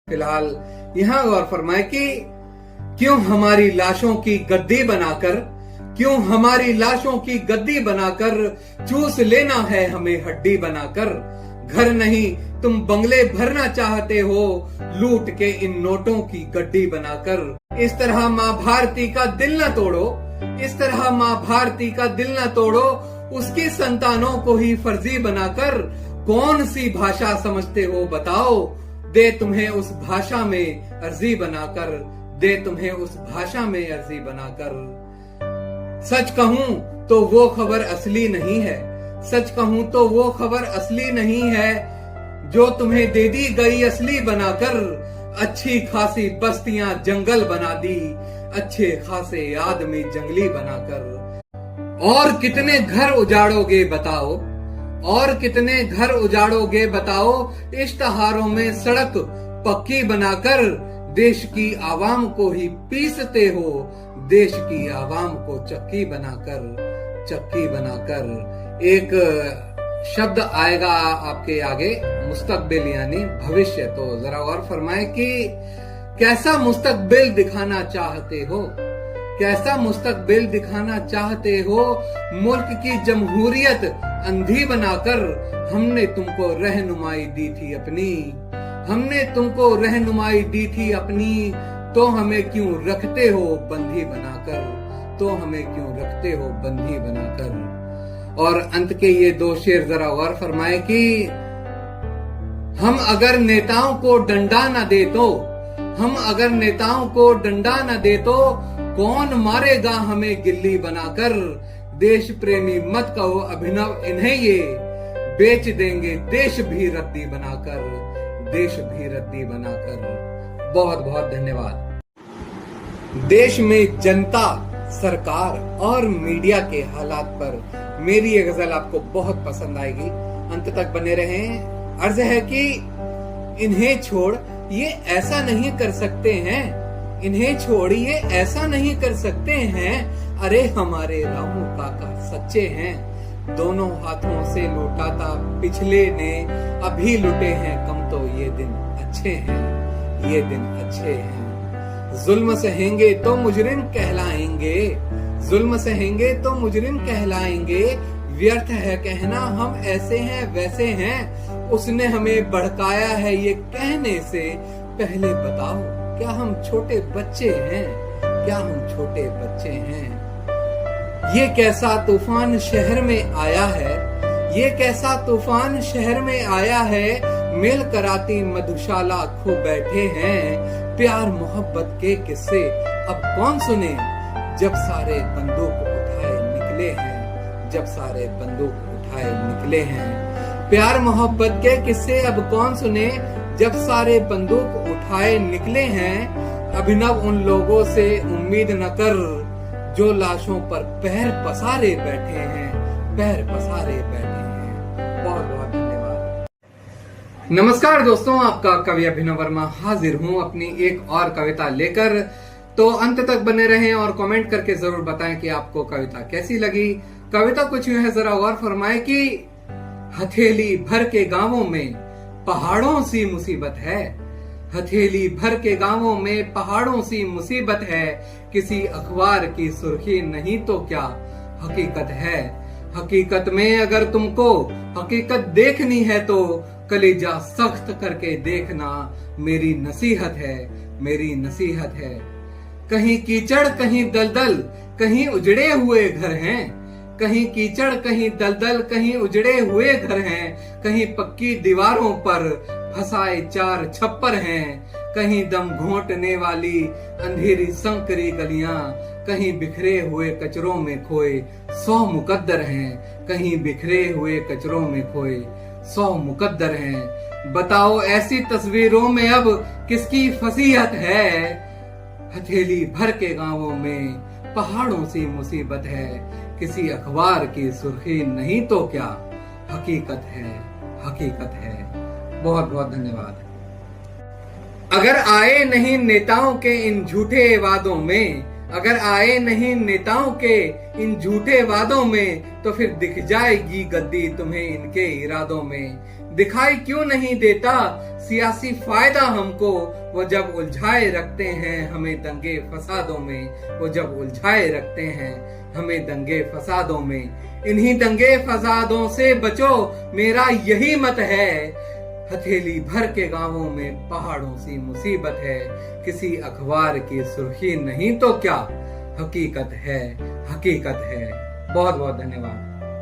फिलहाल यहाँ गौर फरमाए कि क्यों हमारी लाशों की गद्दी बनाकर चूस लेना है हमें हड्डी बनाकर। घर नहीं तुम बंगले भरना चाहते हो लूट के इन नोटों की गड्डी बनाकर। इस तरह माँ भारती का दिल न तोड़ो, उसकी संतानों को ही फर्जी बनाकर। कौन सी भाषा समझते हो बताओ, दे तुम्हें उस भाषा में अर्जी बनाकर। सच कहूं तो वो खबर असली नहीं है, जो तुम्हें दे दी गई असली बनाकर। अच्छी खासी बस्तियां जंगल बना दी, अच्छे खासे आदमी जंगली बनाकर। और कितने घर उजाड़ोगे बताओ, इश्तहारों में सड़क पक्की बनाकर। देश की आवाम को ही पीसते हो, देश की आवाम को चक्की बनाकर। एक शब्द आएगा आपके आगे, मुस्तकबिल यानी भविष्य। तो जरा गौर फरमाए कि कैसा मुस्तकबिल दिखाना चाहते हो। मुल्क की जमहूरियत अंधी बनाकर। हमने तुमको रहनुमाई दी थी अपनी, तो हमें क्यों रखते हो बंधी बनाकर। और अंत के ये दो शेर जरा गौर फरमाए कि हम अगर नेताओं को डंडा न दे तो कौन मारेगा हमें गिल्ली बनाकर। देश प्रेमी मत कहो अभिनव इन्हें, ये बेच देंगे देश भी रद्दी बनाकर। बहुत बहुत धन्यवाद। देश में जनता, सरकार और मीडिया के हालात पर मेरी ये गजल आपको बहुत पसंद आएगी, अंत तक बने रहें। अर्ज है कि इन्हें छोड़ ये ऐसा नहीं कर सकते हैं, अरे हमारे रामू काका सच्चे हैं। दोनों हाथों से लौटाता पिछले ने, अभी लुटे हैं कम तो ये दिन अच्छे हैं। जुल्म सहेंगे तो मुजरिम कहलाएंगे, व्यर्थ है कहना हम ऐसे हैं वैसे हैं। उसने हमें भड़काया है ये कहने से, पहले बताओ क्या हम छोटे बच्चे हैं। ये कैसा तूफान शहर में आया है, मेल कराती मधुशाला खो बैठे हैं। प्यार मोहब्बत के किस्से अब कौन सुने, जब सारे बंदूक उठाए निकले हैं। प्यार मोहब्बत के किस्से अब कौन सुने, जब सारे बंदूक उठाए निकले हैं। अभिनव उन लोगों से उम्मीद न कर, जो लाशों पर पैर पसारे बैठे हैं। बहुत बहुत धन्यवाद। नमस्कार दोस्तों, आपका कवि अभिनव वर्मा हाजिर हूँ अपनी एक और कविता लेकर। तो अंत तक बने रहें और कमेंट करके जरूर बताएं कि आपको कविता कैसी लगी। कविता कुछ यूं है, जरा गौर फरमाए कि हथेली भर के गांवों में पहाड़ों सी मुसीबत है। किसी अखबार की सुर्खी नहीं तो क्या हकीकत है। हकीकत में अगर तुमको हकीकत देखनी है तो कलेजा सख्त करके देखना, मेरी नसीहत है। कहीं कीचड़ कहीं दलदल कहीं उजड़े हुए घर हैं। कहीं पक्की दीवारों पर फसाए 4 छप्पर हैं। कहीं दम घोंटने वाली अंधेरी संकरी गलियां, कहीं बिखरे हुए कचरों में खोए 100 मुकद्दर हैं। बताओ ऐसी तस्वीरों में अब किसकी फसीहत है। हथेली भर के गांवों में पहाड़ों सी मुसीबत है। किसी अखबार की सुर्खी नहीं तो क्या हकीकत है। बहुत बहुत धन्यवाद। अगर आए नहीं नेताओं के इन झूठे वादों में, तो फिर दिख जाएगी गद्दी तुम्हें इनके इरादों में। दिखाई क्यों नहीं देता सियासी फायदा हमको। वो जब उलझाए रखते हैं हमें दंगे फसादों में, वो जब उलझाए रखते हैं हमें दंगे फसादों में। इन्हीं दंगे फसादों से बचो मेरा यही मत है। हथेली भर के गांवों में पहाड़ों सी मुसीबत है। किसी अखबार की सुर्खी नहीं तो क्या, हकीकत है, हकीकत है। बहुत बहुत धन्यवाद।